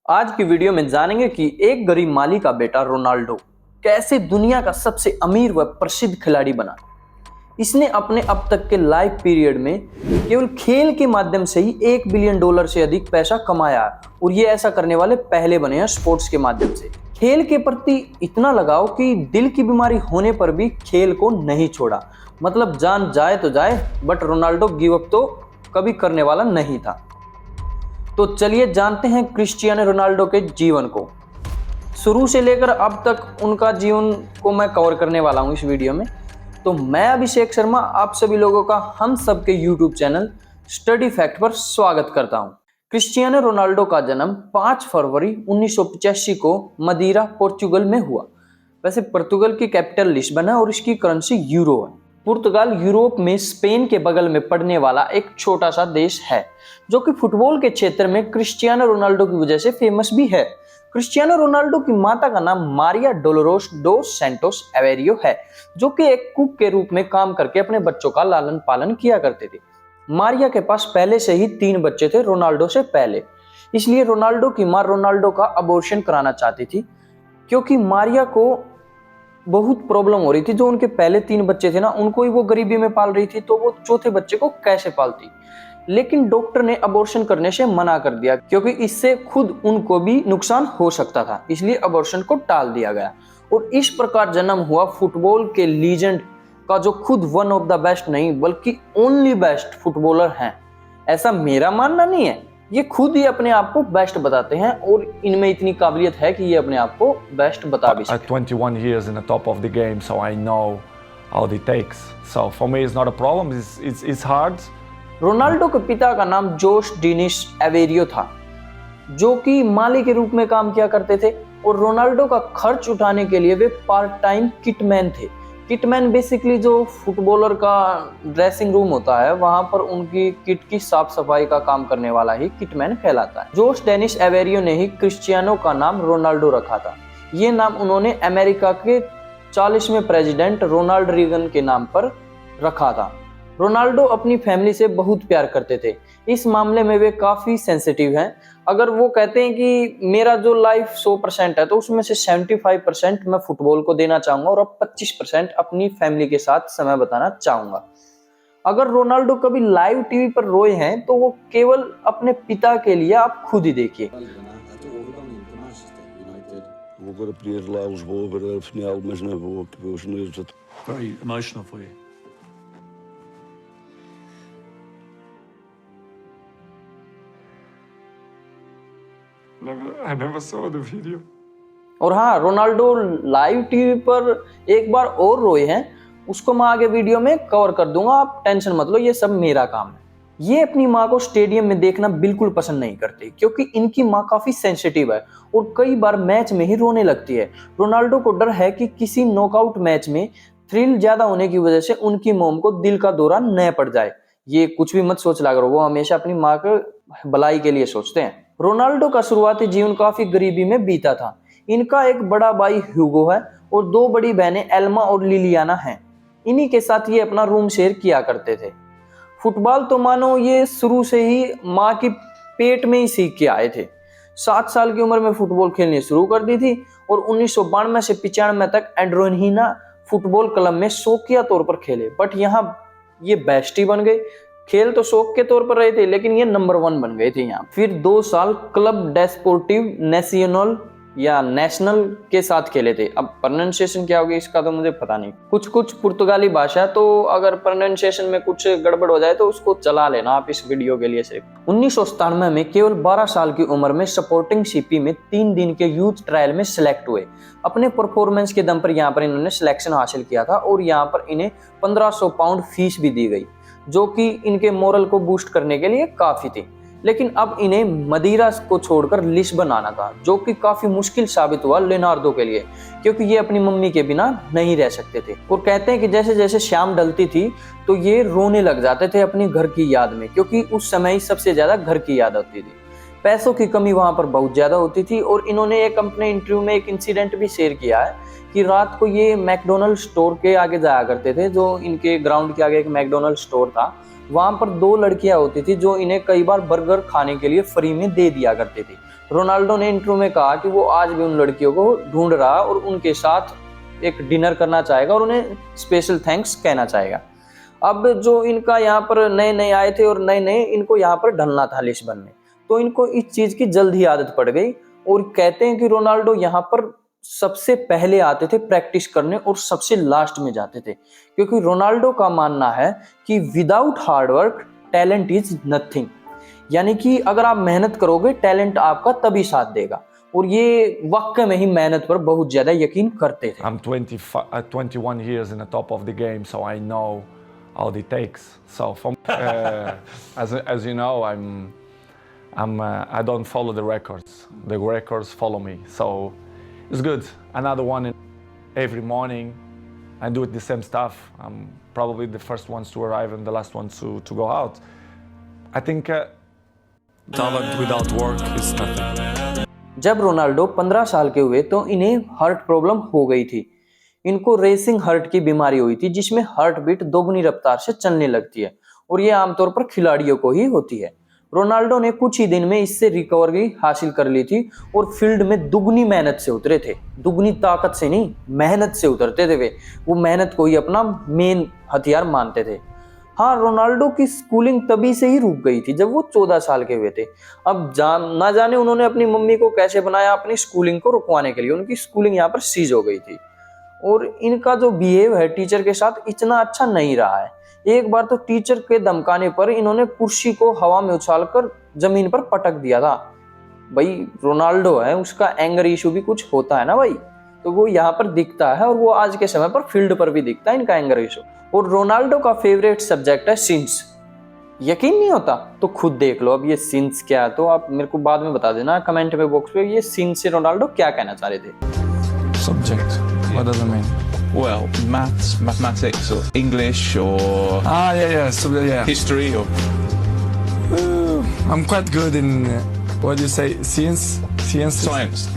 आज की वीडियो में जानेंगे कि एक गरीब माली का बेटा रोनाल्डो कैसे दुनिया का सबसे अमीर व प्रसिद्ध खिलाड़ी बना। इसने अपने अब तक के लाइफ पीरियड में केवल खेल के माध्यम से ही $1 बिलियन से अधिक पैसा कमाया और ये ऐसा करने वाले पहले बने हैं स्पोर्ट्स के माध्यम से। खेल के प्रति इतना लगाव कि दिल की बीमारी होने पर भी खेल को नहीं छोड़ा। मतलब जान जाए तो जाए, बट रोनाल्डो गिव अप तो कभी करने वाला नहीं था। तो चलिए जानते हैं क्रिस्टियानो रोनाल्डो के जीवन को। शुरू से लेकर अब तक उनका जीवन को मैं कवर करने वाला हूं इस वीडियो में। तो मैं अभिषेक शर्मा आप सभी लोगों का हम सबके यूट्यूब चैनल स्टडी फैक्ट पर स्वागत करता हूं। क्रिस्टियानो रोनाल्डो का जन्म 5 फरवरी 1985 को मदीरा, पोर्चुगल में हुआ। वैसे पोर्चुगल की कैपिटल लिस्बन है और इसकी करेंसी यूरो है। पुर्तगाल यूरोप में स्पेन के बगल में पड़ने वाला एक छोटा सा देश है जो कि फुटबॉल के क्षेत्र में क्रिस्टियानो रोनाल्डो की वजह से फेमस भी है। क्रिस्टियानो रोनाल्डो की माता का नाम मारिया डोलोरोस डोस सैंटोस एवेरियो है, जो कि एक कुक के रूप में काम करके अपने बच्चों का लालन पालन किया करते थे। मारिया के पास पहले से ही 3 बच्चे थे रोनाल्डो से पहले, इसलिए रोनाल्डो की मां रोनाल्डो का अबॉर्शन कराना चाहती थी, क्योंकि मारिया को बहुत प्रॉब्लम हो रही थी। जो उनके पहले 3 बच्चे थे ना, उनको ही वो गरीबी में पाल रही थी, तो वो चौथे बच्चे को कैसे पालती। लेकिन डॉक्टर ने अबॉर्शन करने से मना कर दिया, क्योंकि इससे खुद उनको भी नुकसान हो सकता था, इसलिए अबॉर्शन को टाल दिया गया। और इस प्रकार जन्म हुआ फुटबॉल के लीजेंड का, जो खुद वन ऑफ द बेस्ट नहीं बल्कि ओनली बेस्ट फुटबॉलर हैं। ऐसा मेरा मानना नहीं है, ये खुद ही अपने आप को बेस्ट बताते हैं और इनमें इतनी काबिलियत है कि ये अपने आप को बेस्ट बता भी सकते हैं। 21 years in the top of the game, so I know how it takes. So for me, it's not a problem. It's hard. Ronaldo के पिता का नाम जोश डेनिस एवेरियो था, जो कि माली के रूप में काम किया करते थे और रोनाल्डो का खर्च उठाने के लिए वे पार्ट टाइम किटमैन थे। किटमैन बेसिकली जो फुटबॉलर का ड्रेसिंग रूम होता है, वहां पर उनकी किट की साफ सफाई का काम करने वाला ही किटमैन कहलाता है। जोश डेनिस एवेरियो ने ही क्रिस्टियानो का नाम रोनाल्डो रखा था। ये नाम उन्होंने अमेरिका के 40वें प्रेसिडेंट रोनाल्ड रीगन के नाम पर रखा था। रोनाल्डो अपनी फैमिली से बहुत प्यार करते थे। इस मामले में वे काफ़ी सेंसिटिव हैं। अगर वो कहते हैं कि मेरा जो लाइफ 100% है, तो उसमें से 75% मैं फुटबॉल को देना चाहूँगा और अब 25% अपनी फैमिली के साथ समय बिताना चाहूँगा। अगर रोनाल्डो कभी लाइव टीवी पर रोए हैं, तो वो केवल अपने पिता के लिए। आप खुद ही देखिए। Very emotional for you. I never saw the video. और हाँ, रोनाल्डो लाइव टीवी पर एक बार और रोए हैं, उसको मैं आगे वीडियो में कवर कर दूंगा, आप टेंशन मत लो, ये सब मेरा काम है। ये अपनी माँ को स्टेडियम में देखना बिल्कुल पसंद नहीं करते, क्योंकि इनकी माँ काफी सेंसिटिव है और कई बार मैच में ही रोने लगती है। रोनाल्डो को डर है कि किसी नॉकआउट मैच में थ्रिल ज्यादा होने की वजह से उनकी मॉम को दिल का दौरा न पड़ जाए। ये कुछ भी मत सोच लगा, वो हमेशा अपनी माँ के भलाई के लिए सोचते हैं। रोनाल्डो का शुरुआती जीवन काफी गरीबी में बीता था। इनका एक बड़ा भाई ह्यूगो है और 2 बड़ी बहनें एल्मा और लिलियाना हैं। इन्हीं के साथ ये अपना रूम शेयर किया करते थे। फुटबॉल तो मानो ये शुरू से ही माँ की पेट में ही सीख के आए थे। 7 साल की उम्र में फुटबॉल खेलनी शुरू कर दी थी और 1992 से 95 तक एड्रोहिना फुटबॉल क्लब में शौकिया तौर पर खेले, बट यहाँ ये बेस्ट ही बन गए। खेल तो शौक के तौर पर रहे थे, लेकिन ये नंबर 1 बन गए थे यहाँ। फिर 2 साल क्लब डेस्पोर्टिव नेशनल या नेशनल के साथ खेले थे। अब प्रोनाउंसिएशन क्या होगी इसका तो मुझे पता नहीं, कुछ पुर्तगाली भाषा, तो अगर प्रोनाउंसिएशन में कुछ गड़बड़ हो जाए तो उसको चला लेना आप इस वीडियो के लिए सिर्फ। 1997 में केवल 12 साल की उम्र में स्पोर्टिंग सीपी में 3 दिन के यूथ ट्रायल में सिलेक्ट हुए। अपने परफॉर्मेंस के दम पर यहाँ पर इन्होंने सिलेक्शन हासिल किया था और यहाँ पर इन्हें 1500 पाउंड फीस भी दी गई, जो कि इनके मोरल को बूस्ट करने के लिए काफी थी। लेकिन अब इन्हें मदीरा को छोड़कर लिस्बन आना था, जो कि काफी मुश्किल साबित हुआ लेनार्डो के लिए, क्योंकि ये अपनी मम्मी के बिना नहीं रह सकते थे। और कहते हैं कि जैसे जैसे शाम ढलती थी तो ये रोने लग जाते थे अपने घर की याद में, क्योंकि उस समय ही सबसे ज्यादा घर की याद होती थी। पैसों की कमी वहां पर बहुत ज्यादा होती थी और इन्होंने एक अपने इंटरव्यू में एक इंसिडेंट भी शेयर किया है कि रात को ये मैकडोनल्ड स्टोर के आगे जाया करते थे। जो इनके ग्राउंड के आगे एक मैकडोनल्ड स्टोर था, वहां पर 2 लड़कियां होती थी जो इन्हें कई बार बर्गर खाने के लिए फ्री में दे दिया करती थी। रोनाल्डो ने इंटरव्यू में कहा कि वो आज भी उन लड़कियों को ढूंढ रहा और उनके साथ एक डिनर करना चाहेगा और उन्हें स्पेशल थैंक्स कहना चाहेगा। अब जो इनका यहाँ पर नए नए आए थे और नए नए इनको यहाँ पर ढलना था लिस्बन में, तो इनको इस चीज की जल्द ही आदत पड़ गई और कहते हैं कि रोनाल्डो यहाँ पर सबसे पहले आते थे प्रैक्टिस करने और सबसे लास्ट में जाते थे, क्योंकि रोनाल्डो का मानना है कि without hard work talent is nothing, यानी कि अगर आप मेहनत करोगे टैलेंट आपका तभी साथ देगा। और ये वाकई में ही मेहनत पर बहुत ज्यादा यकीन करते थे। I'm 21 years in the top of the game, so I know how it takes. So from as you know, I don't follow the records. The records follow me. So it's good. Another one every morning. I do the same stuff. I'm probably the first ones to arrive and the last ones to go out. I think Talent without work is nothing. जब Ronaldo 15 साल के हुए तो इन्हें heart problem हो गई थी। इनको रेसिंग हार्ट की बीमारी हुई थी जिसमें हार्ट बीट दोगुनी रफ्तार से चलने लगती है और ये आमतौर पर खिलाड़ियों को ही होती है। रोनाल्डो ने कुछ ही दिन में इससे रिकवरी हासिल कर ली थी और फील्ड में दुगनी मेहनत से उतरे थे। दुगनी ताकत से नहीं, मेहनत से उतरते थे वो मेहनत को ही अपना मेन हथियार मानते थे। हाँ, रोनाल्डो की स्कूलिंग तभी से ही रुक गई थी जब वो 14 साल के हुए थे। अब ना जाने उन्होंने अपनी मम्मी को कैसे बनाया अपनी स्कूलिंग को रुकवाने के लिए, उनकी स्कूलिंग यहाँ पर सीज हो गई थी। और इनका जो बिहेव है टीचर के साथ इतना अच्छा नहीं रहा है। एक बार तो टीचर के धमकाने पर इन्होंने कुर्सी को हवा में उछालकर जमीन पर पटक दिया था। भाई रोनाल्डो है, उसका एंगर इशू भी कुछ होता है ना भाई, तो वो यहाँ पर दिखता है और वो आज के समय पर फील्ड पर भी दिखता है इनका एंगर इशू। और रोनाल्डो का फेवरेट सब्जेक्ट है सिंस। यकीन नहीं होता तो खुद देख लो अब ये सिंस क्या है, तो आप मेरे को बाद में बता देना कमेंट में बॉक्स पे ये सिंस से रोनाल्डो क्या कहना चाह रहे थे। Subject. What does it mean? Well, maths, mathematics, or English, or Yeah. So yeah. history, or I'm quite good in what do you say? Science.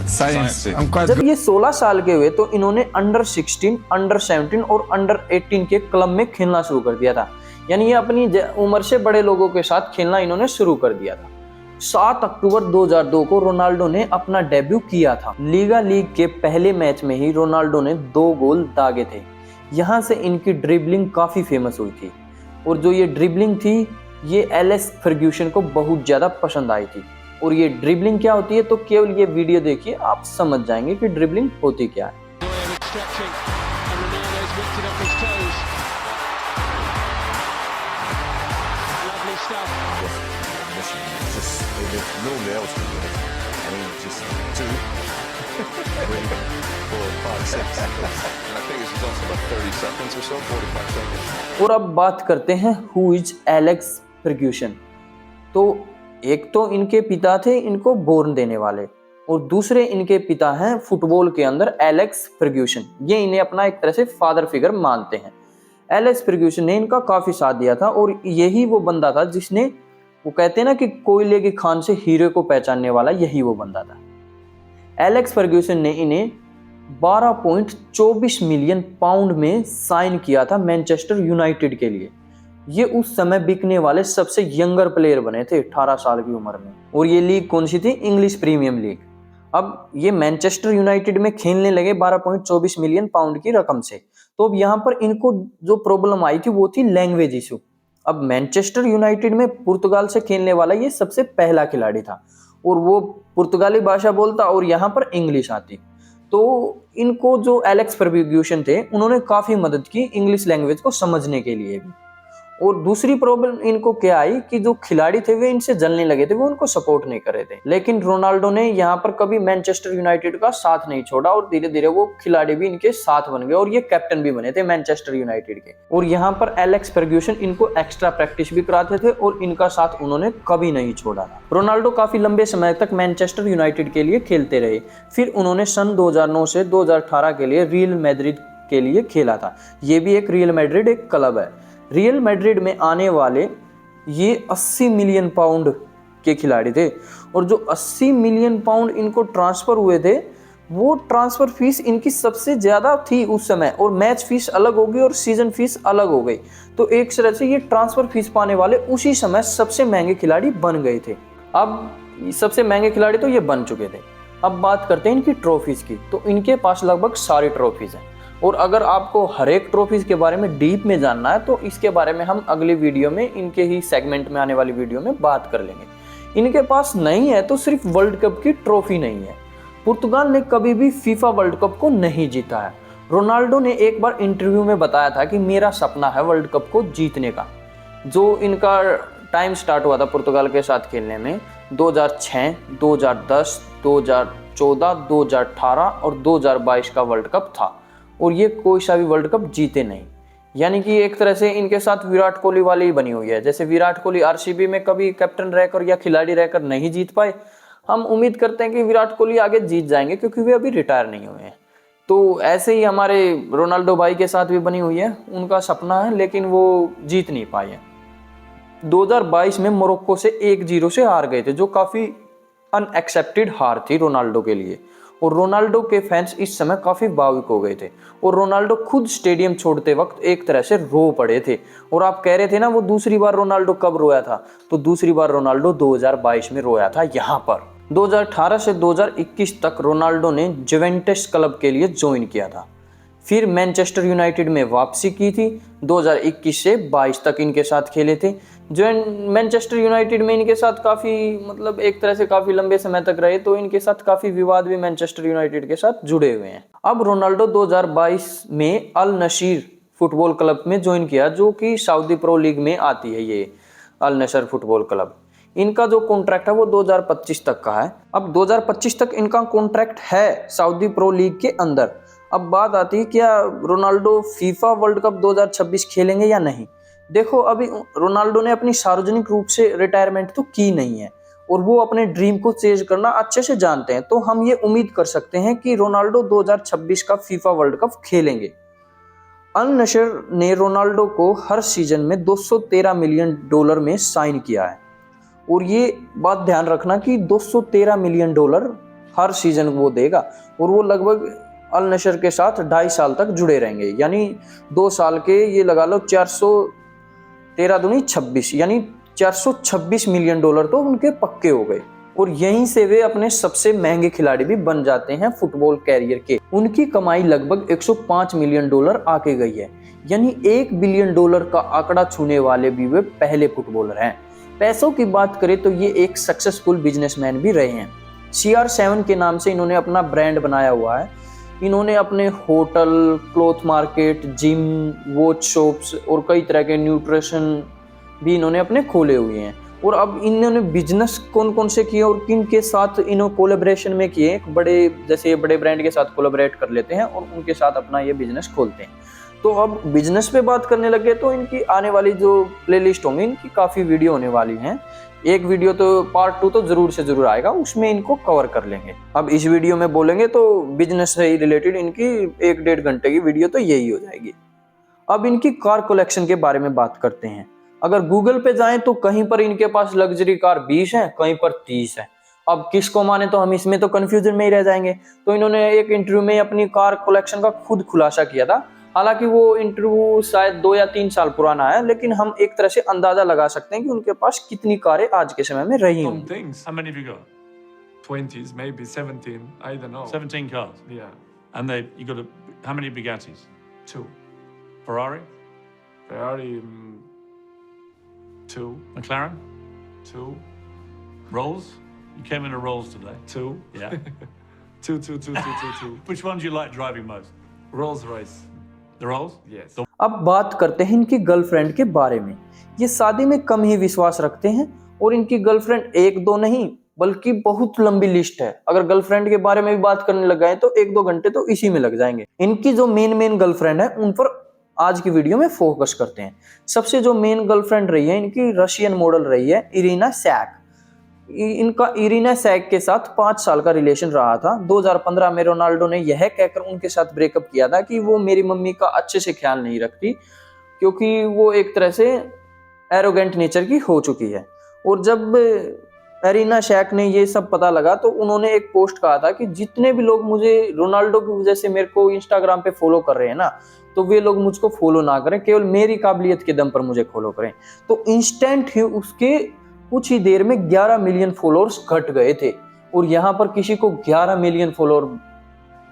science. I'm quite जब good. ये 16 साल के हुए तो इन्होंने अंडर 16, अंडर 17 और under 18 के club में खेलना शुरू कर दिया था। यानी ये अपनी उम्र से बड़े लोगों के साथ खेलना इन्होंने शुरू कर दिया था। 7 अक्टूबर 2002 को रोनाल्डो ने अपना डेब्यू किया था। लीगा लीग के पहले मैच में ही रोनाल्डो ने 2 गोल दागे थे। यहाँ से इनकी ड्रिबलिंग काफी फेमस हुई थी और जो ये ड्रिबलिंग थी ये एलेक्स फर्ग्यूसन को बहुत ज्यादा पसंद आई थी। और ये ड्रिबलिंग क्या होती है तो केवल ये वीडियो देखिए आप समझ जाएंगे कि ड्रिबलिंग होती क्या है। Normally else would do it. I mean, just 2, 3, 4, 5, 6. And I think this is also about 30 seconds or so, 45 seconds. और अब बात करते हैं हु इज एलेक्स फर्ग्यूसन। तो एक तो इनके पिता थे इनको बोर्न देने वाले और दूसरे इनके पिता हैं फुटबॉल के अंदर एलेक्स फर्ग्यूसन। ये इन्हें अपना एक तरह से फादर फिगर मानते हैं। एलेक्स फर्ग्यूसन ने इनका काफी साथ दिया था और यही वो बंदा था जिसने, वो कहते हैं ना कि कोयले की खान से हीरे को पहचानने वाला, यही वो बंदा था। एलेक्स फर्ग्यूसन ने इन्हें 12.24 मिलियन पाउंड में साइन किया था मैनचेस्टर यूनाइटेड के लिए। ये उस समय बिकने वाले सबसे यंगर प्लेयर बने थे 18 साल की उम्र में। और ये लीग कौन सी थी? English premium league. अब ये मैनचेस्टर यूनाइटेड में खेलने लगे 12.24 मिलियन पाउंड की रकम से। तो अब यहाँ पर इनको जो प्रॉब्लम आई थी वो थी लैंग्वेज इशू। अब मैनचेस्टर यूनाइटेड में पुर्तगाल से खेलने वाला ये सबसे पहला खिलाड़ी था और वो पुर्तगाली भाषा बोलता और यहाँ पर इंग्लिश आती। तो इनको जो एलेक्स फर्ग्यूसन थे उन्होंने काफी मदद की इंग्लिश लैंग्वेज को समझने के लिए भी। और दूसरी प्रॉब्लम इनको क्या आई कि जो खिलाड़ी थे वे इनसे जलने लगे थे, वो उनको सपोर्ट नहीं कर रहे थे। लेकिन रोनाल्डो ने यहाँ पर कभी मैनचेस्टर यूनाइटेड का साथ नहीं छोड़ा और धीरे धीरे वो खिलाड़ी भी इनके साथ बन गए और ये कैप्टन भी बने थे मैनचेस्टर यूनाइटेड के। और यहाँ पर एलेक्स फर्ग्यूसन इनको एक्स्ट्रा प्रैक्टिस भी कराते थे और इनका साथ उन्होंने कभी नहीं छोड़ा था। रोनाल्डो काफी लंबे समय तक मैनचेस्टर यूनाइटेड के लिए खेलते रहे। फिर उन्होंने सन 2009 से 2018 के लिए रियल मैड्रिड के लिए खेला था। ये भी एक रियल मैड्रिड एक क्लब है। रियल मैड्रिड में आने वाले ये 80 मिलियन पाउंड के खिलाड़ी थे और जो 80 मिलियन पाउंड इनको ट्रांसफर हुए थे वो ट्रांसफ़र फीस इनकी सबसे ज़्यादा थी उस समय, और मैच फीस अलग हो गई और सीज़न फीस अलग हो गई। तो एक तरह से ये ट्रांसफ़र फीस पाने वाले उसी समय सबसे महंगे खिलाड़ी बन गए थे। अब सबसे महंगे खिलाड़ी तो ये बन चुके थे। अब बात करते हैं इनकी ट्रॉफीज़ की। तो इनके पास लगभग सारी ट्रॉफीज़ हैं, और अगर आपको हर एक ट्रॉफीज़ के बारे में डीप में जानना है तो इसके बारे में हम अगली वीडियो में, इनके ही सेगमेंट में आने वाली वीडियो में बात कर लेंगे। इनके पास नहीं है तो सिर्फ वर्ल्ड कप की ट्रॉफी नहीं है। पुर्तगाल ने कभी भी फीफा वर्ल्ड कप को नहीं जीता है। रोनाल्डो ने एक बार इंटरव्यू में बताया था कि मेरा सपना है वर्ल्ड कप को जीतने का। जो इनका टाइम स्टार्ट हुआ था पुर्तगाल के साथ खेलने में 2006, 2010, 2014, 2018 और 2022 का वर्ल्ड कप था, और ये कोई सा भी वर्ल्ड कप जीते नहीं। यानी कि एक तरह से इनके साथ विराट कोहली वाली ही बनी हुई है। जैसे विराट कोहली आरसीबी में कभी कैप्टन रहकर या खिलाड़ी रहकर नहीं जीत पाए, हम उम्मीद करते हैं कि विराट कोहली आगे जीत जाएंगे क्योंकि वे अभी रिटायर नहीं हुए हैं। तो ऐसे ही हमारे रोनाल्डो भाई के साथ भी बनी हुई है। उनका सपना है लेकिन वो जीत नहीं पाए हैं। 2022 में मोरक्को से 1-0 से हार गए थे, जो काफ़ी अनएक्सेप्टेड हार थी रोनाल्डो के लिए, और रोनाल्डो के फैंस इस समय काफ़ी भावुक हो गए थे, और रोनाल्डो खुद स्टेडियम छोड़ते वक्त एक तरह से रो पड़े थे। और आप कह रहे थे ना वो दूसरी बार रोनाल्डो कब रोया था, तो दूसरी बार रोनाल्डो 2022 में रोया था यहाँ पर। 2018 से 2021 तक रोनाल्डो ने जुवेंटस क्लब के लिए ज्वाइन किया था, फिर मैनचेस्टर यूनाइटेड में वापसी की थी। 2021 से 22 तक इनके साथ खेले थे। जो मैनचेस्टर यूनाइटेड में इनके साथ काफ़ी एक तरह से काफ़ी लंबे समय तक रहे, तो इनके साथ काफ़ी विवाद भी मैनचेस्टर यूनाइटेड के साथ जुड़े हुए हैं। अब रोनाल्डो 2022 में अल नसीर फुटबॉल क्लब में ज्वाइन किया, जो कि सऊदी प्रो लीग में आती है ये अल नसीर फुटबॉल क्लब। इनका जो कॉन्ट्रैक्ट है वो 2025 तक का है। अब 2025 तक इनका कॉन्ट्रैक्ट है सऊदी प्रो लीग के अंदर। अब बात आती है क्या रोनाल्डो फीफा वर्ल्ड कप 2026 खेलेंगे या नहीं। देखो, अभी रोनाल्डो ने अपनी सार्वजनिक रूप से रिटायरमेंट तो की नहीं है, और वो अपने ड्रीम को चेज करना अच्छे से जानते हैं। तो हम ये उम्मीद कर सकते हैं कि रोनाल्डो 2026 का फीफा वर्ल्ड कप खेलेंगे। अल नसीर ने रोनाल्डो को हर सीजन में $213 मिलियन में साइन किया है, और ये बात ध्यान रखना कि $213 मिलियन हर सीजन वो देगा, और वो लगभग अल नसीर के साथ 2.5 साल तक जुड़े रहेंगे। यानी 2 साल के ये लगा लो 413 दूनी 26, यानी $426 मिलियन तो उनके पक्के हो गए, और यहीं से वे अपने सबसे महंगे खिलाड़ी भी बन जाते हैं फुटबॉल कैरियर के। उनकी कमाई लगभग $105 मिलियन आके गई है, यानी $1 बिलियन का आंकड़ा छूने वाले भी वे पहले फुटबॉलर हैं। पैसों की बात करें तो ये एक सक्सेसफुल बिजनेसमैन भी रहे हैं। CR7 के नाम से इन्होंने अपना ब्रांड बनाया हुआ है। इन्होंने अपने hotel, cloth market, gym, watch shops और कई तरह के न्यूट्रिशन भी इन्होंने अपने खोले हुए हैं। और अब इन्होंने बिजनेस कौन कौन से किए और किन के साथ इन्होंने कोलैबोरेशन में किए, एक बड़े जैसे बड़े ब्रांड के साथ कोलैबोरेट कर लेते हैं और उनके साथ अपना ये बिजनेस खोलते हैं। तो अब बिजनेस पे बात करने लगे तो इनकी आने वाली जो प्लेलिस्ट होंगी इनकी काफ़ी वीडियो होने वाली हैं। एक वीडियो तो पार्ट 2 तो जरूर से जरूर आएगा, उसमें इनको कवर कर लेंगे। अब इस वीडियो में बोलेंगे तो बिजनेस से ही रिलेटेड इनकी 1-1.5 घंटे की वीडियो तो यही हो जाएगी। अब इनकी कार कलेक्शन के बारे में बात करते हैं। अगर गूगल पे जाएं तो कहीं पर इनके पास लग्जरी कार 20 है, कहीं पर 30 है। अब किसको माने तो हम इसमें तो कंफ्यूजन में ही रह जाएंगे। तो इन्होंने एक इंटरव्यू में अपनी कार कलेक्शन का खुद खुलासा किया था। हालांकि वो इंटरव्यू शायद 2 या 3 साल पुराना है, लेकिन हम एक तरह से अंदाजा लगा सकते हैं कि उनके पास कितनी कारें आज के समय में रही Some होंगी। things. How many have you got? 20s, maybe 17. I don't know. 17 cars. Yeah. And you got how many Bugattis? 2. Ferrari? Ferrari, 2. McLaren? 2. Rolls? You came in a Rolls today. 2. Yeah. 2. Which one do you like driving most? Rolls Royce. The Rolls? Yes. अब बात करते हैं इनकी girlfriend के बारे में। ये शादी में कम ही विश्वास रखते हैं और इनकी गर्लफ्रेंड 1-2 नहीं बल्कि बहुत लंबी लिस्ट है। अगर गर्लफ्रेंड के बारे में भी बात करने लग गए तो 1-2 घंटे तो इसी में लग जाएंगे। इनकी जो मेन गर्लफ्रेंड है उन पर आज की वीडियो में फोकस करते हैं। सबसे जो मेन गर्लफ्रेंड रही है इनकी रशियन मॉडल रही है इरीना शैक। इनका इरीना शैक के साथ 5 साल का रिलेशन रहा था। 2015 में रोनाल्डो ने यह कहकर उनके साथ ब्रेकअप किया था कि वो मेरी मम्मी का अच्छे से ख्याल नहीं रखती, क्योंकि वो एक तरह से एरोगेंट नेचर की हो चुकी है। और जब एरिना शैक ने ये सब पता लगा तो उन्होंने एक पोस्ट कहा था कि जितने भी लोग मुझे रोनाल्डो की वजह से मेरे को इंस्टाग्राम पे फॉलो कर रहे हैं ना, तो वे लोग मुझको फॉलो ना करें, केवल मेरी काबिलियत के दम पर मुझे फॉलो करें। तो इंस्टेंट ही उसके कुछ ही देर में 11 मिलियन फॉलोअर्स घट गए थे। और यहाँ पर किसी को 11 मिलियन फॉलोअर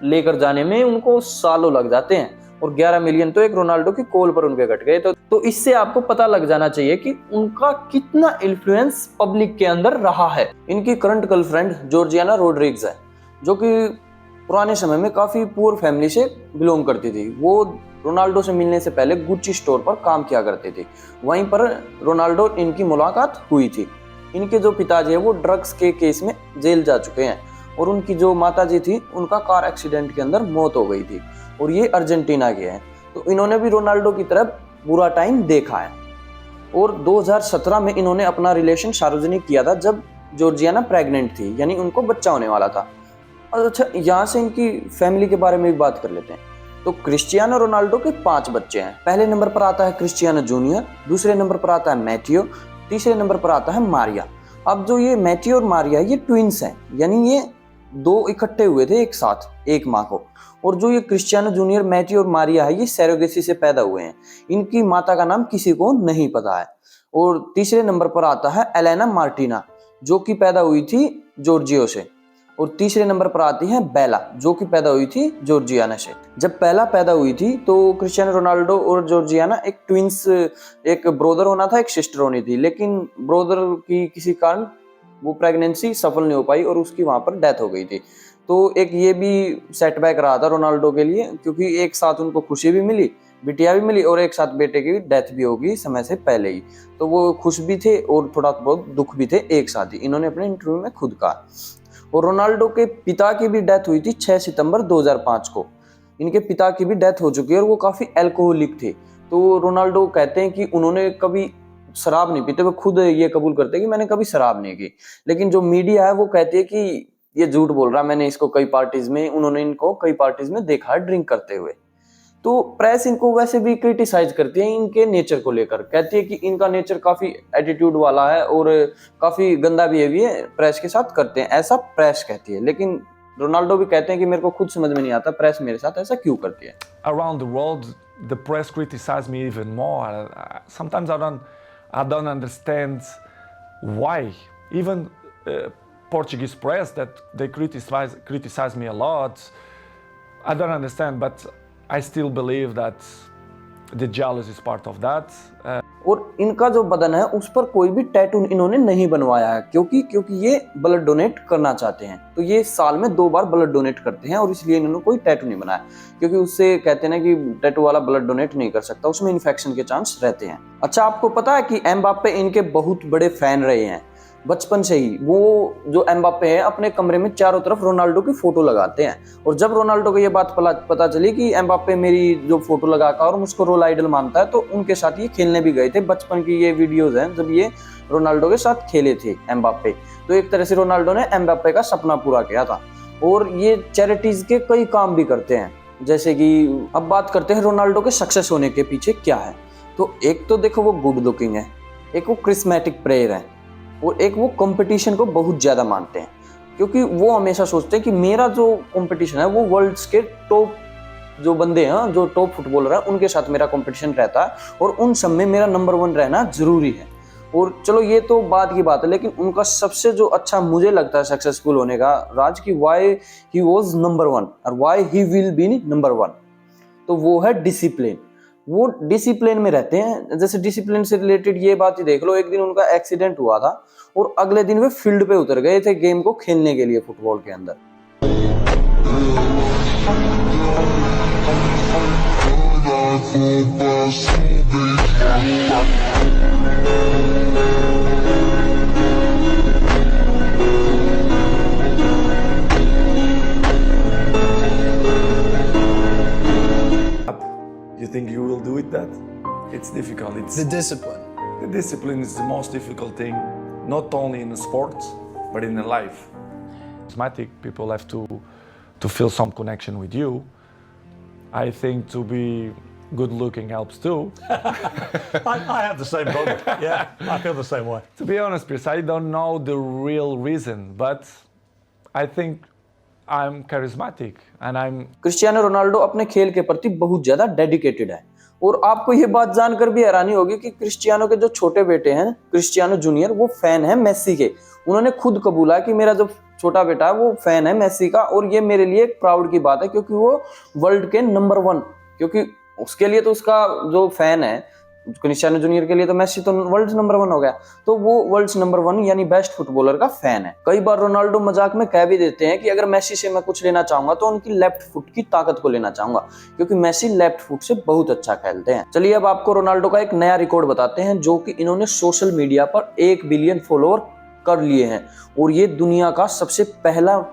लेकर जाने में उनको सालों लग जाते हैं, और 11 मिलियन तो एक रोनाल्डो की कॉल पर उनके घट गए। तो इससे आपको पता लग जाना चाहिए कि उनका कितना इन्फ्लुएंस पब्लिक के अंदर रहा है। इनकी करंट गर्लफ्रेंड जॉर्जियाना रोड्रिग्स है, जो कि पुराने समय में काफी पुअर फैमिली से बिलोंग करती थी। वो रोनाल्डो से मिलने से पहले गुच्ची स्टोर पर काम किया करते थे। वहीं पर रोनाल्डो इनकी मुलाकात हुई थी। इनके जो पिताजी है वो ड्रग्स के केस में जेल जा चुके हैं, और उनकी जो माताजी थी उनका कार एक्सीडेंट के अंदर मौत हो गई थी, और ये अर्जेंटीना के हैं। तो इन्होंने भी रोनाल्डो की तरफ बुरा टाइम देखा है। और 2017 में इन्होंने अपना रिलेशन सार्वजनिक किया था, जब जॉर्जियाना प्रेग्नेंट थी, यानी उनको बच्चा होने वाला था। और अच्छा, यहाँ से इनकी फैमिली के बारे में भी बात कर लेते हैं। तो क्रिस्टियानो रोनाल्डो के 5 बच्चे हैं। पहले नंबर पर आता है क्रिस्टियानो जूनियर, दूसरे नंबर पर आता है मैथियो, तीसरे नंबर पर आता है मारिया। अब जो ये मैथियो और मारिया ये ट्विंस हैं, यानी ये 2 इकट्ठे हुए थे एक साथ एक माँ को। और जो ये क्रिस्टियानो जूनियर, मैथियो और मारिया है, ये सैरोगेसी से पैदा हुए हैं। इनकी माता का नाम किसी को नहीं पता है। और तीसरे नंबर पर आता है एलेना मार्टिना, जो कि पैदा हुई थी जॉर्जियो से। और तीसरे नंबर पर आती है बेला, जो कि पैदा हुई थी जॉर्जियाना से। जब बेला पैदा हुई थी तो क्रिस्टियानो रोनाल्डो और जॉर्जियाना एक ट्विंस, एक ब्रोदर होना था, एक सिस्टर होनी थी, लेकिन ब्रोदर की किसी कारण वो प्रेगनेंसी सफल नहीं हो पाई और उसकी वहां पर डेथ हो गई थी। तो एक ये भी सेटबैक रहा था रोनाल्डो के लिए, क्योंकि एक साथ उनको खुशी भी मिली, बिटिया भी मिली, और एक साथ बेटे की डेथ भी होगी समय से पहले ही। तो वो खुश भी थे और थोड़ा बहुत दुख भी थे एक साथ ही, इन्होंने अपने इंटरव्यू में खुद कहा। और रोनाल्डो के पिता की भी डेथ हुई थी 6 सितंबर 2005 को। इनके पिता की भी डेथ हो चुकी है और वो काफ़ी अल्कोहलिक थे। तो रोनाल्डो कहते हैं कि उन्होंने कभी शराब नहीं पीते, वो खुद ये कबूल करते हैं कि मैंने कभी शराब नहीं की। लेकिन जो मीडिया है वो कहती है कि ये झूठ बोल रहा है, मैंने इसको कई पार्टीज में, उन्होंने इनको कई पार्टीज में देखा है ड्रिंक करते हुए। तो प्रेस इनको वैसे भी क्रिटिसाइज करती है इनके नेचर को लेकर, कहती है कि इनका नेचर काफी एटीट्यूड वाला है और काफी गंदा बिहेवियर प्रेस के साथ करते हैं, ऐसा प्रेस कहती है। लेकिन रोनाल्डो भी कहते हैं कि मेरे को खुद समझ में नहीं आता प्रेस मेरे साथ ऐसा क्यों करती है। Around the world, the press criticize me even more. Sometimes I don't understand why. Even Portuguese press that they criticize me a lot. I don't understand, but I still believe that the jealousy is part of that. और इनका जो बदन है उस पर कोई भी tattoo इन्होंने नहीं बनवाया है, क्योंकि ये ब्लड डोनेट करना चाहते हैं। तो ये साल में 2 बार ब्लड डोनेट करते हैं और इसलिए इन्होंने कोई टैटू नहीं बनाया, क्योंकि उससे कहते हैं ना कि टैटू वाला ब्लड डोनेट नहीं कर सकता, उसमें इन्फेक्शन के चांस रहते हैं। अच्छा, आपको पता है कि एम्बाप्पे इनके बहुत बड़े फैन रहे हैं बचपन से ही। वो जो एम्बाप्पे है अपने कमरे में चारों तरफ रोनाल्डो की फोटो लगाते हैं, और जब रोनाल्डो को ये बात पता चली कि एम्बाप्पे मेरी जो फोटो लगाकर और मुझको रोल आइडल मानता है, तो उनके साथ ये खेलने भी गए थे। बचपन की ये वीडियोज हैं जब ये रोनाल्डो के साथ खेले थे एम्बाप्पे। तो एक तरह से रोनाल्डो ने एम्बाप्पे का सपना पूरा किया था। और ये चैरिटीज के कई काम भी करते हैं, जैसे कि अब बात करते हैं रोनाल्डो के सक्सेस होने के पीछे क्या है। तो एक तो देखो वो गुड लुकिंग है, एक वो क्रिस्मेटिक प्लेयर है, और एक वो कंपटीशन को बहुत ज़्यादा मानते हैं, क्योंकि वो हमेशा सोचते हैं कि मेरा जो कंपटीशन है वो वर्ल्ड के टॉप जो बंदे हैं, जो टॉप फुटबॉलर हैं, उनके साथ मेरा कंपटीशन रहता है और उन सब में मेरा नंबर 1 रहना ज़रूरी है। और चलो ये तो बात की बात है, लेकिन उनका सबसे जो अच्छा मुझे लगता है सक्सेसफुल होने का राज कि वाई ही वॉज नंबर 1 और why he will be number 1, तो वो है डिसिप्लिन। वो डिसिप्लिन में रहते हैं। जैसे डिसिप्लिन से रिलेटेड ये बात ही देख लो, एक दिन उनका एक्सीडेंट हुआ था और अगले दिन वे फील्ड पे उतर गए थे गेम को खेलने के लिए फुटबॉल के अंदर। You think you will do it that? It's difficult. It's The discipline. the discipline is the most difficult thing, not only in sports, but in life. Charismatic people have to feel some connection with you. I think to be good looking helps too. I have the same problem. Yeah, I feel the same way. To be honest, Chris, I don't know the real reason, but I think I'm charismatic and I'm Cristiano Ronaldo अपने खेल के प्रति बहुत ज्यादा dedicated है और आपको ये बात जानकर भी हैरानी होगी कि क्रिस्टियानो के जो छोटे बेटे हैं क्रिस्टियानो जूनियर वो फैन है मेसी के। उन्होंने खुद कबूला कि मेरा जो छोटा बेटा है वो फैन है मेसी का और ये मेरे लिए एक प्राउड की बात है क्योंकि वो वर्ल्ड के नंबर 1, क्योंकि उसके लिए तो उसका जो फैन है क्रिस्टियानो जूनियर के लिए तो मेसी तो वर्ल्ड नंबर 1 हो गया, तो वो वर्ल्ड नंबर 1 यानी बेस्ट फुटबॉलर का फैन है। कई बार रोनाल्डो मजाक में कह भी देते हैं कि अगर मेसी से मैं कुछ लेना चाहूंगा तो उनकी लेफ्ट फुट की ताकत को लेना चाहूंगा क्योंकि मेसी लेफ्ट फुट से बहुत अच्छा खेलते हैं। चलिए अब आपको रोनाल्डो का एक नया रिकॉर्ड बताते हैं जो कि इन्होंने सोशल मीडिया पर 1 बिलियन फॉलोअर कर लिए हैं और ये दुनिया का सबसे पहला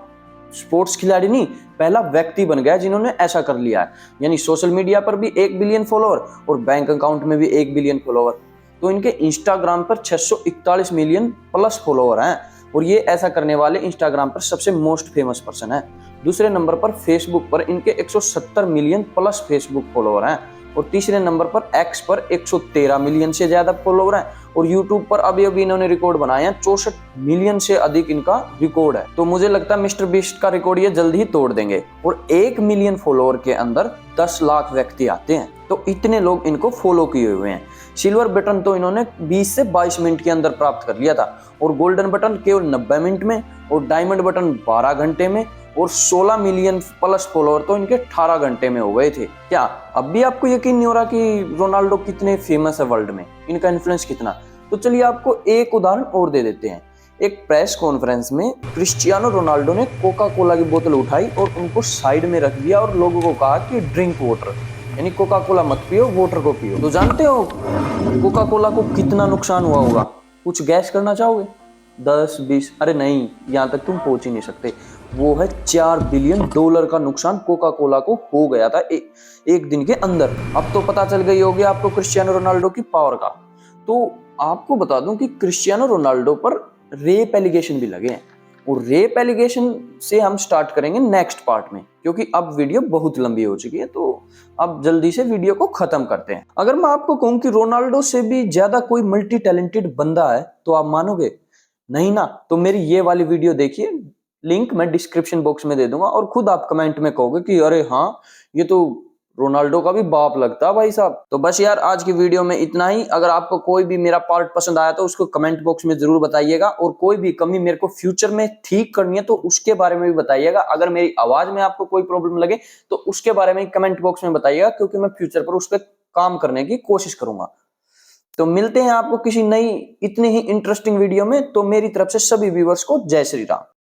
स्पोर्ट्स खिलाड़ी नहीं, पहला व्यक्ति बन गया जिन्होंने ऐसा कर लिया है। यानी सोशल मीडिया पर भी 1 बिलियन फॉलोअर और बैंक अकाउंट में भी 1 बिलियन फॉलोअर। तो इनके इंस्टाग्राम पर 641 मिलियन प्लस फॉलोअर हैं और ये ऐसा करने वाले इंस्टाग्राम पर सबसे मोस्ट फेमस पर्सन है। दूसरे नंबर पर फेसबुक पर इनके 170 मिलियन प्लस फेसबुक फॉलोअर हैं और तीसरे नंबर पर एक्स पर 113 मिलियन से ज्यादा फॉलोअर हैं और यूट्यूब पर अभी इन्होंने रिकॉर्ड बनाए हैं 64 मिलियन से अधिक इनका रिकॉर्ड है। तो मुझे लगता है मिस्टर बीस्ट का रिकॉर्ड ये जल्द ही तोड़ देंगे और 1 मिलियन फॉलोअर के अंदर 10 लाख व्यक्ति आते हैं, तो इतने लोग इनको फॉलो किए हुए हैं। सिल्वर बटन तो इन्होंने 20 से 22 मिनट के अंदर प्राप्त कर लिया था और गोल्डन बटन केवल 90 मिनट में और डायमंड बटन 12 घंटे में और 16 मिलियन प्लस फॉलोअर तो इनके 18 घंटे में हो गए थे। क्या अब भी आपको यकीन नहीं हो रहा कि रोनाल्डो कितने फेमस है वर्ल्ड में, इनका इन्फ्लुएंस कितना? तो चलिए आपको एक उदाहरण और दे देते हैं। एक प्रेस कॉन्फ्रेंस में क्रिस्टियानो रोनाल्डो ने कोका कोला की बोतल उठाई और उनको साइड में रख दिया और लोगों को कहा कि ड्रिंक वाटर, यानी कोका कोला मत पियो, वाटर को पियो। तो जानते हो कोका कोला को कितना नुकसान हुआ होगा? कुछ गैस करना चाहोगे? 10, 20, अरे नहीं, यहाँ तक तुम पहुंच ही नहीं सकते। वो है $4 बिलियन का नुकसान कोका कोला को हो गया था एक दिन के अंदर। अब तो पता चल गई होगी आपको क्रिस्टियानो रोनाल्डो की पावर का। तो आपको बता दूं कि क्रिस्टियानो रोनाल्डो पर रेप एलिगेशन भी लगे हैं और रेप एलिगेशन से हम स्टार्ट करेंगे नेक्स्ट पार्ट में क्योंकि अब वीडियो बहुत लंबी हो चुकी है, तो अब जल्दी से वीडियो को खत्म करते हैं। अगर मैं आपको कहूं कि रोनाल्डो से भी ज्यादा कोई मल्टी टैलेंटेड बंदा है तो आप मानोगे नहीं ना? तो मेरी ये वाली वीडियो देखिए, लिंक मैं डिस्क्रिप्शन बॉक्स में दे दूंगा और खुद आप कमेंट में कहोगे कि अरे हाँ, ये तो रोनाल्डो का भी बाप लगता है भाई साहब। तो बस यार आज की वीडियो में इतना ही। अगर आपको कोई भी मेरा पार्ट पसंद आया तो उसको कमेंट बॉक्स में जरूर बताइएगा और कोई भी कमी मेरे को फ्यूचर में ठीक करनी है तो उसके बारे में भी बताइएगा। अगर मेरी आवाज में आपको कोई प्रॉब्लम लगे तो उसके बारे में कमेंट बॉक्स में बताइएगा क्योंकि मैं फ्यूचर पर उस पर काम करने की कोशिश करूंगा। तो मिलते हैं आपको किसी नई इतनी ही इंटरेस्टिंग वीडियो में। तो मेरी तरफ से सभी व्यूअर्स को जय श्री राम।